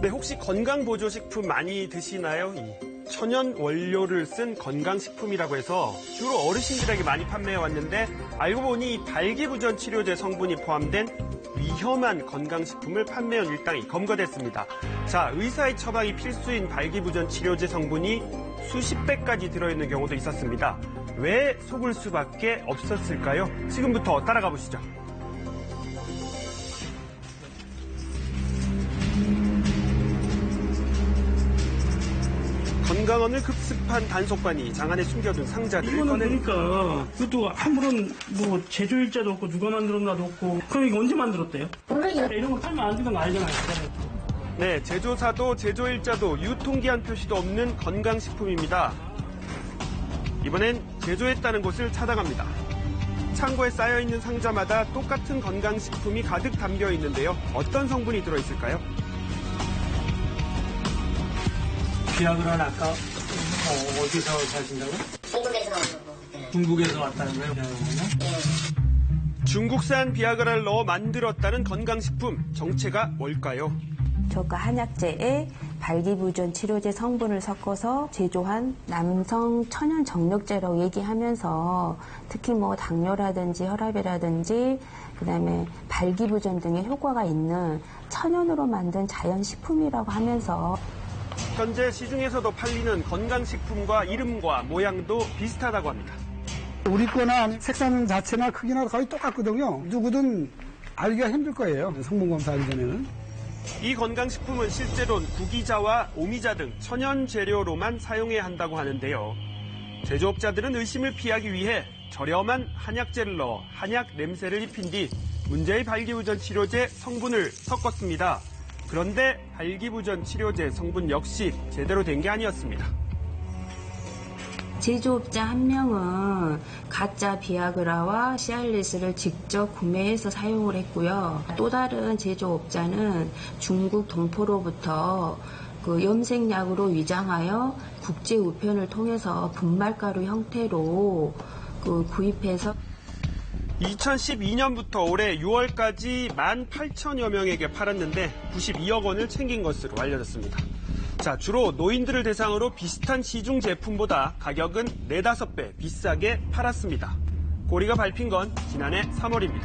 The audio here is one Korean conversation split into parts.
네, 혹시 건강보조식품 많이 드시나요? 이 천연 원료를 쓴 건강식품이라고 해서 주로 어르신들에게 많이 판매해왔는데 알고 보니 발기부전 치료제 성분이 포함된 위험한 건강식품을 판매원 일당이 검거됐습니다. 자, 의사의 처방이 필수인 발기부전 치료제 성분이 수십 배까지 들어있는 경우도 있었습니다. 왜 속을 수밖에 없었을까요? 지금부터 따라가 보시죠. 건강원을 급습한 단속반이 장 안에 숨겨둔 상자들을 꺼내는. 그러니까 그것도 아무런 뭐 제조일자도 없고 누가 만들었나도 없고. 그럼 이거 언제 만들었대요? 모르죠. 이런 거 팔면 안 되는 거 알잖아요. 네, 제조사도 제조일자도 유통기한 표시도 없는 건강식품입니다. 이번엔 제조했다는 곳을 찾아갑니다. 창고에 쌓여있는 상자마다 똑같은 건강식품이 가득 담겨 있는데요. 어떤 성분이 들어있을까요? 비아그라는 아까 어디서 사신다고? 중국에서 온 거고. 중국에서 왔다는 거예요? 중국산 비아그라를 넣어 만들었다는 건강식품. 정체가 뭘까요? 저가 한약재에 발기부전 치료제 성분을 섞어서 제조한 남성 천연 정력제라고 얘기하면서 특히 뭐 당뇨라든지 혈압이라든지 그다음에 발기부전 등의 효과가 있는 천연으로 만든 자연식품이라고 하면서 현재 시중에서도 팔리는 건강식품과 이름과 모양도 비슷하다고 합니다. 우리 거나 색상 자체나 크기나 거의 똑같거든요. 누구든 알기가 힘들 거예요. 성분 검사하기 전에는. 이 건강식품은 실제로는 구기자와 오미자 등 천연 재료로만 사용해야 한다고 하는데요. 제조업자들은 의심을 피하기 위해 저렴한 한약재를 넣어 한약 냄새를 입힌 뒤 문제의 발기부전 치료제 성분을 섞었습니다. 그런데 발기부전 치료제 성분 역시 제대로 된 게 아니었습니다. 제조업자 한 명은 가짜 비아그라와 시알리스를 직접 구매해서 사용을 했고요. 또 다른 제조업자는 중국 동포로부터 그 염색약으로 위장하여 국제 우편을 통해서 분말가루 형태로 구입해서 2012년부터 올해 6월까지 18,000여 명에게 팔았는데 92억 원을 챙긴 것으로 알려졌습니다. 자, 주로 노인들을 대상으로 비슷한 시중 제품보다 가격은 4-5배 비싸게 팔았습니다. 고리가 밟힌 건 지난해 3월입니다.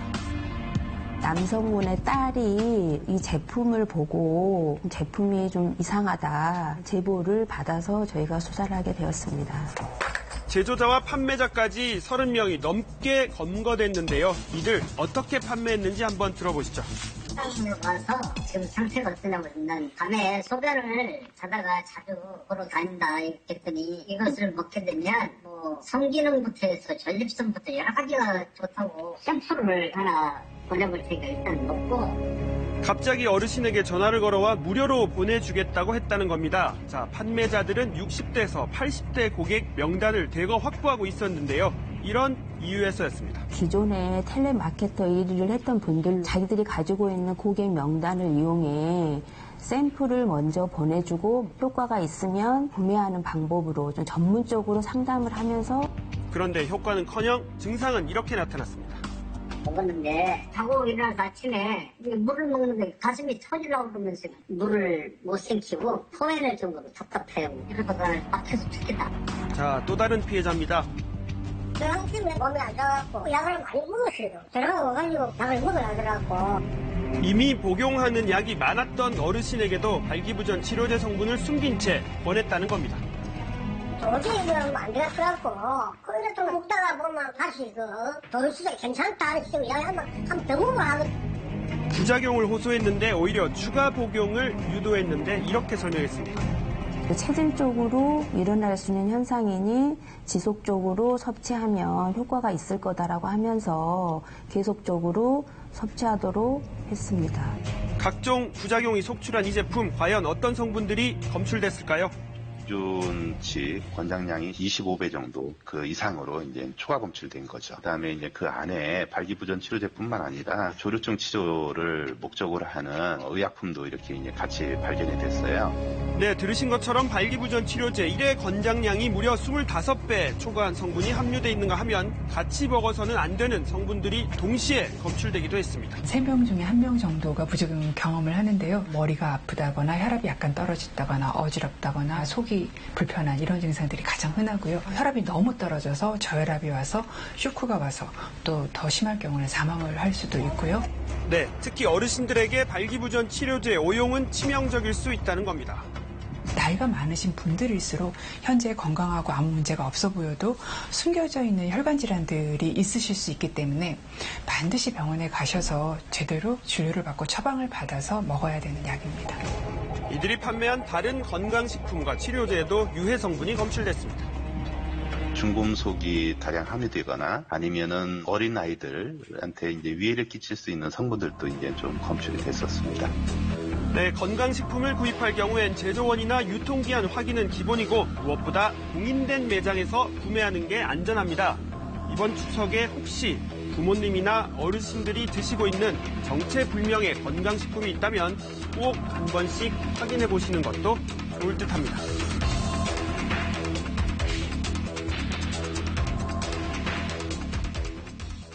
남성분의 딸이 이 제품을 보고 제품이 좀 이상하다 제보를 받아서 저희가 수사를 하게 되었습니다. 제조자와 판매자까지 30명이 넘게 검거됐는데요. 이들 어떻게 판매했는지 한번 들어보시죠. 식당에 와서 지금 상태가 어떠냐고 난 밤에 소변을 자다가 자주 보러 다닌다 이렇게 했더니 이것을 먹게 되면 뭐 성기능부터 해서 전립선부터 여러 가지가 좋다고 샘플을 하나 보내볼 테니까 일단 먹고. 갑자기 어르신에게 전화를 걸어와 무료로 보내주겠다고 했다는 겁니다. 자, 판매자들은 60대에서 80대 고객 명단을 대거 확보하고 있었는데요. 이런 이유에서였습니다. 기존에 텔레마케터 일을 했던 분들 자기들이 가지고 있는 고객 명단을 이용해 샘플을 먼저 보내주고 효과가 있으면 구매하는 방법으로 좀 전문적으로 상담을 하면서 그런데 효과는커녕 증상은 이렇게 나타났습니다. 먹었는데 자고 일어나서 아침에 물을 먹는데 가슴이 터지려고 그러면서 물을 못 삼키고 토해낼 정도로 답답해요. 이러다가 막혀서 죽겠다. 자, 또 다른 피해자입니다. 저랑 때문에 몸이 안 좋아갖고 약을 많이 먹었어요. 저랑 와가지고 약을 먹어야 되라고. 이미 복용하는 약이 많았던 어르신에게도 발기부전 치료제 성분을 숨긴 채 보냈다는 겁니다. 도저히 이러면 안 되겠더라고. 그래 좀 먹다가 보면 다시 도수가 괜찮다 지금 이야기하면 한번 더 먹으면 하거든. 부작용을 호소했는데 오히려 추가 복용을 유도했는데 이렇게 설명했습니다. 체질적으로 일어날 수 있는 현상이니 지속적으로 섭취하면 효과가 있을 거다라고 하면서 계속적으로 섭취하도록 했습니다. 각종 부작용이 속출한 이 제품, 과연 어떤 성분들이 검출됐을까요? 기준치 권장량이 25배 정도 그 이상으로 이제 초과 검출된 거죠. 그다음에 이제 그 안에 발기부전 치료제뿐만 아니라 조류증 치료를 목적으로 하는 의약품도 이렇게 이제 같이 발견이 됐어요. 네, 들으신 것처럼 발기부전 치료제 1회 권장량이 무려 25배 초과한 성분이 함유돼 있는가 하면 같이 먹어서는 안 되는 성분들이 동시에 검출되기도 했습니다. 3명 중에 1명 정도가 부작용 경험을 하는데요. 머리가 아프다거나 혈압이 약간 떨어진다거나 어지럽다거나 속이 불편한 이런 증상들이 가장 흔하고요. 혈압이 너무 떨어져서 저혈압이 와서 쇼크가 와서 또 더 심할 경우는 사망을 할 수도 있고요. 네, 특히 어르신들에게 발기부전 치료제 오용은 치명적일 수 있다는 겁니다. 나이가 많으신 분들일수록 현재 건강하고 아무 문제가 없어 보여도 숨겨져 있는 혈관 질환들이 있으실 수 있기 때문에 반드시 병원에 가셔서 제대로 진료를 받고 처방을 받아서 먹어야 되는 약입니다. 이들이 판매한 다른 건강식품과 치료제에도 유해 성분이 검출됐습니다. 중금속이 다량 함유되거나 아니면은 어린 아이들한테 이제 위해를 끼칠 수 있는 성분들도 이제 좀 검출이 됐었습니다. 네, 건강식품을 구입할 경우엔 제조원이나 유통기한 확인은 기본이고 무엇보다 공인된 매장에서 구매하는 게 안전합니다. 이번 추석에 혹시 부모님이나 어르신들이 드시고 있는 정체불명의 건강식품이 있다면 꼭 한 번씩 확인해 보시는 것도 좋을 듯합니다.